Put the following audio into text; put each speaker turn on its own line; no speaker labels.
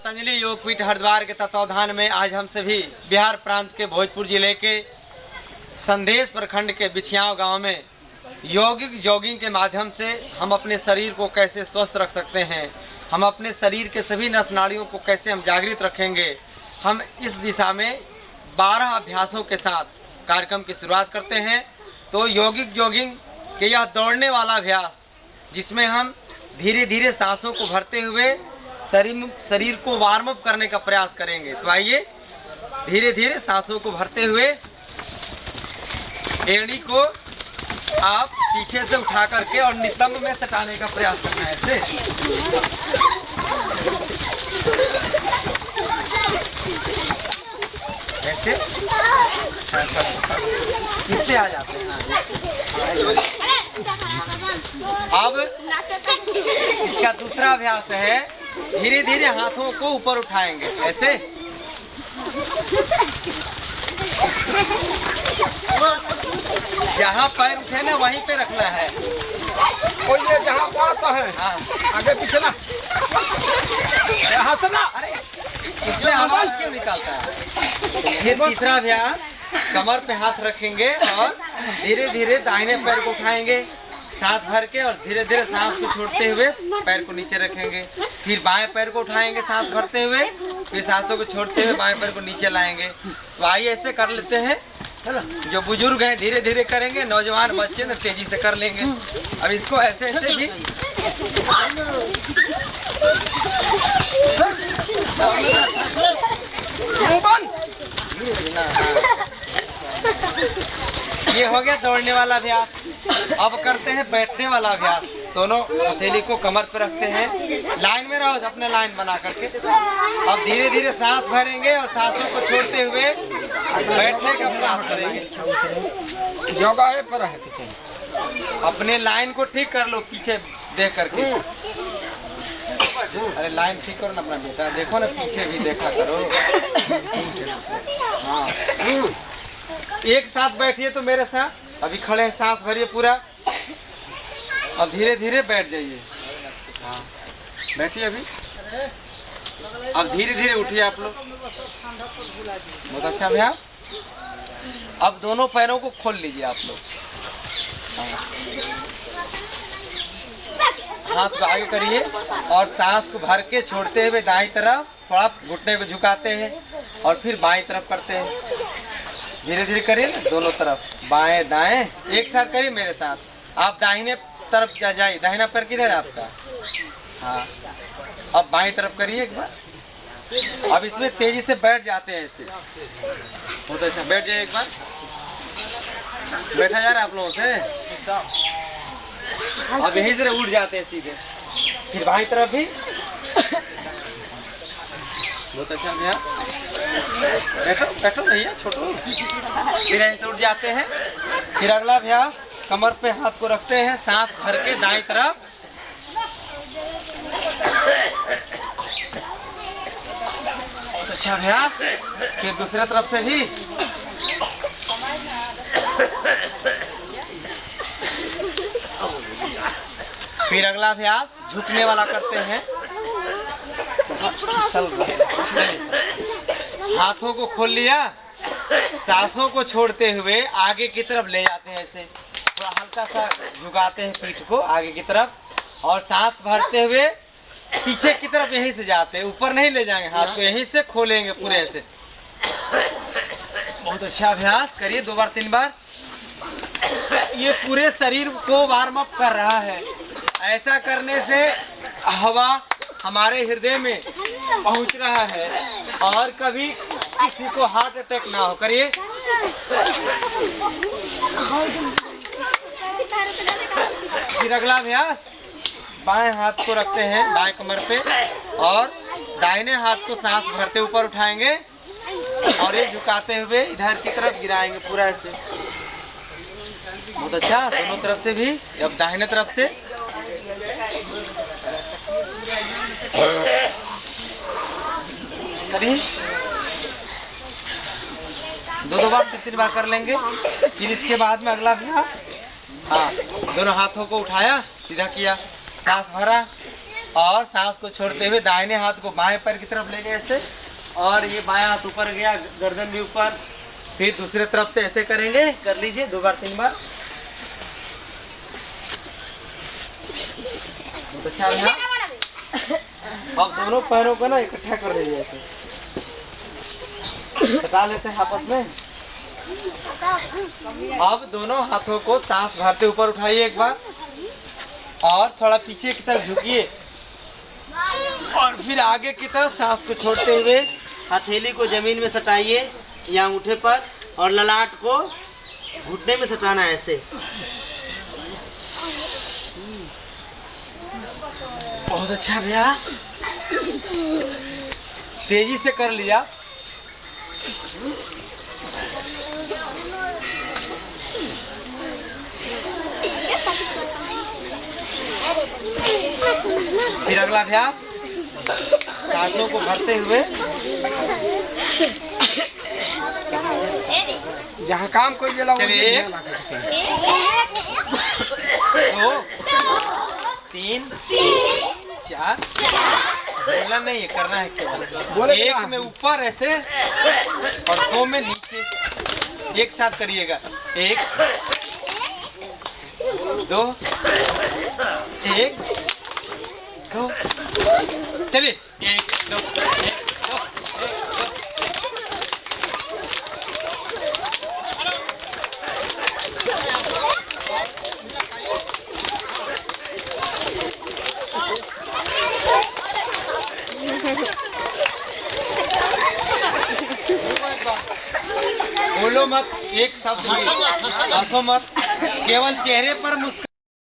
पतंजलि योगपीठ हरिद्वार के तत्वावधान में आज हम सभी बिहार प्रांत के भोजपुर जिले के संदेश प्रखंड के बिछियाव गांव में यौगिक जॉगिंग के माध्यम से हम अपने शरीर को कैसे स्वस्थ रख सकते हैं, हम अपने शरीर के सभी नस नाड़ियों को कैसे हम जागृत रखेंगे, हम इस दिशा में 12 अभ्यासों के साथ कार्यक्रम की शुरुआत करते हैं। तो यौगिक जॉगिंग के यह दौड़ने वाला अभ्यास जिसमें हम धीरे धीरे सांसों को भरते हुए शरीर को वार्म अप करने का प्रयास करेंगे। तो आइए धीरे धीरे सांसों को भरते हुए एड़ी को आप पीछे से उठा करके और नितंब में सटाने का प्रयास करना है। ऐसे इससे आ जाते हैं। अब इसका दूसरा अभ्यास है, धीरे धीरे हाथों को ऊपर उठाएंगे। ऐसे जहाँ पैर उठे ना वहीं पे रखना है।
और ये जहाँ बात है,
हाँ,
आगे पीछे ना, यहाँ से ना।
अरे इसमें आवाज क्यों निकालता है? ये तीसरा अभ्यास, कमर पे हाथ रखेंगे और धीरे धीरे दाहिने पैर को उठाएंगे सांस भर के और धीरे धीरे सांस को छोड़ते हुए पैर को नीचे रखेंगे। फिर बाएं पैर को उठाएंगे सांस भरते हुए, फिर सांसों को छोड़ते हुए बाएं पैर को नीचे लाएंगे। तो आइए ऐसे कर लेते हैं। जो बुजुर्ग हैं धीरे धीरे करेंगे, नौजवान बच्चे ना तेजी से कर लेंगे। अब इसको ऐसे ऐसे भी ये हो गया दौड़ने वाला अभ्यास। अब करते हैं बैठने वाला अभ्यास। दोनों हथेली को कमर पर रखते हैं, लाइन में रहो, अपने लाइन बना करके। अब धीरे धीरे सांस भरेंगे और सांसों को छोड़ते हुए बैठने का प्रयास करेंगे।
योगा पर है
अपने लाइन को ठीक कर लो पीछे देख करके। अरे लाइन ठीक करो ना अपना बेटा, देखो ना पीछे भी देखा करो। हाँ, एक साथ बैठिए तो मेरे साथ। अभी खड़े हैं, सांस भरिए पूरा। अब धीरे धीरे बैठ जाइए। हाँ, बैठिए अभी। अब धीरे धीरे उठिए आप लोग। बहुत अच्छा भैया। अब दोनों पैरों को खोल लीजिए आप लोग। हाथ को आगे करिए और सांस को भर के छोड़ते हुए दाईं तरफ थोड़ा घुटने को झुकाते हैं और फिर बाईं तरफ करते हैं। धीरे धीरे करिए ना, दोनों तरफ बाएं दाएं एक साथ करिए मेरे साथ। आप दाहिने तरफ जाइए। दाहिना पैर किधर है आपका? हाँ, अब बाईं तरफ करिए एक बार। अब इसमें तेजी से बैठ जाते हैं ऐसे। बहुत अच्छा, बैठ जाइए एक बार। बैठा जा रहा है आप लोगों से। अब यहीं से उठ जाते हैं सीधे। फिर बाईं तरफ भी। बहुत अच्छा भैया, बैठो बैठो भैया, छोटो। फिर यहीं से उठ जाते हैं। फिर अगला अभ्यास, कमर पे हाथ को रखते हैं, सांस भर के दाईं तरफ। बहुत अच्छा अभ्यास। फिर दूसरी तरफ से भी। फिर अगला अभ्यास झुकने वाला करते हैं। हाथों को खोल लिया, सांसों को छोड़ते हुए आगे की तरफ ले जाते हैं। ऐसे थोड़ा हल्का सा झुकाते हैं पीठ को आगे की तरफ और सांस भरते हुए पीछे की तरफ यहीं से जाते हैं। ऊपर नहीं ले जाएंगे, हाथ को यहीं से खोलेंगे पूरे ऐसे। बहुत अच्छा अभ्यास करिए, 2 बार 3 बार। ये पूरे शरीर को वार्म अप कर रहा है। ऐसा करने से हवा हमारे हृदय में पहुंच रहा है और कभी किसी को हार्ट अटैक ना हो। करिए। फिर अगला अभ्यास, बाएं हाथ को रखते हैं दाएं कमर पे और दाहिने हाथ को सांस भरते ऊपर उठाएंगे और ये झुकाते हुए इधर की तरफ गिराएंगे पूरा ऐसे। बहुत अच्छा, दोनों तरफ से भी। अब दाहिने तरफ से। करिए, 2 बार 3 बार कर लेंगे। फिर इसके बाद में अगला अभ्यास, हाँ, दोनों हाथों को उठाया, सीधा किया, सांस भरा और सांस को छोड़ते हुए दाहिने हाथ को बाएं पैर की तरफ ले गए ऐसे, और ये बायां हाथ ऊपर गया, गर्दन भी ऊपर। फिर दूसरे तरफ से ऐसे करेंगे, कर लीजिए 2 बार 3 बार। बहुत अच्छा है। अब दोनों पैरों को ना इकट्ठा कर दीजिए ऐसे, बता लेते हैं आपस में। अब दोनों हाथों को सांस भरते ऊपर उठाइए एक बार, और थोड़ा पीछे की तरफ झुकिए, और फिर आगे की तरफ सांस को छोड़ते हुए हथेली को जमीन में सटाइए या अंगूठे पर, और ललाट को घुटने में सटाना है ऐसे। बहुत अच्छा भैया, तेजी से कर लिया। फिर अगला अभ्यास, सांसों को भरते हुए
जहाँ काम कोई जला वो
चलिए,
ये
1 2 3 4, बोलना नहीं है, करना है केवल। 1 में ऊपर ऐसे और 2 में नीचे, एक साथ करिएगा। 1 2 1 2, चलिए 1 2 1 2। बोलो मत, एक शब्द भी, हंसो मत, केवल चेहरे पर मुस्कुराइए।